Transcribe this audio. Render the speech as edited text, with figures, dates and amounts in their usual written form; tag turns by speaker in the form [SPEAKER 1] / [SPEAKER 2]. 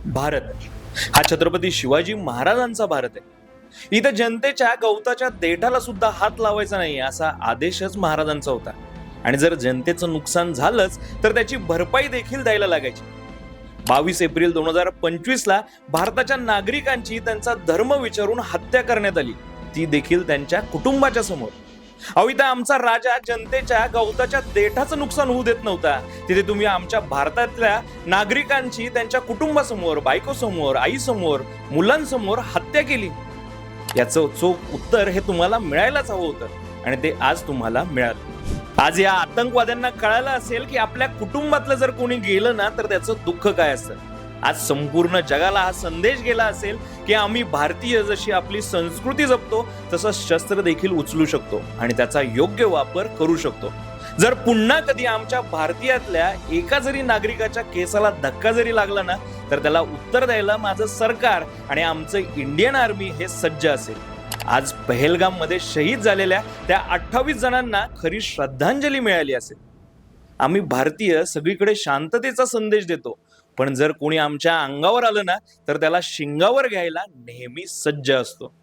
[SPEAKER 1] भारत हा छत्रपती शिवाजी महाराजांचा भारत आहे. इथं जनतेच्या गवताच्या देठाला सुद्धा हात लावायचा नाही असा आदेशच महाराजांचा होता. आणि जर जनतेचं नुकसान झालंच तर त्याची भरपाई देखील द्यायला लागायची. 22 एप्रिल 2025 ला भारताच्या नागरिकांची त्यांचा धर्म विचारून हत्या करण्यात आली, ती देखील त्यांच्या कुटुंबाच्या समोर. अहो, इथं आमचा राजा जनतेच्या गवताच्या देठाचं नुकसान होऊ देत नव्हता, तिथे तुम्ही आमच्या भारतातल्या नागरिकांची त्यांच्या कुटुंबासमोर, बायकोसमोर, आईसमोर, मुलांसमोर हत्या केली. याचं चोख उत्तर हे तुम्हाला मिळायलाच हवं होतं आणि ते आज तुम्हाला मिळालं. आज या आतंकवाद्यांना कळालं असेल की आपल्या कुटुंबातलं जर कोणी गेलं ना तर त्याचं दुःख काय असतं. आज संपूर्ण जगाला हा संदेश गेला असेल की आम्ही भारतीय जशी आपली संस्कृती जपतो तसं शस्त्र देखील उचलू शकतो आणि त्याचा योग्य वापर करू शकतो. जर पुन्हा कधी आमच्या भारतीयातल्या एका जरी नागरिकाच्या केसाला धक्का जरी लागला ना तर त्याला उत्तर द्यायला माझं सरकार आणि आमचं इंडियन आर्मी हे सज्ज असेल. आज पहेलगाम मध्ये शहीद झालेल्या त्या 28 जणांना खरी श्रद्धांजली मिळाली असेल. आम्ही भारतीय सगळीकडे शांततेचा संदेश देतो, पण जर कोणी आमच्या अंगावर आलं ना तर त्याला शिंगावर घ्यायला नेहमी सज्ज असतो.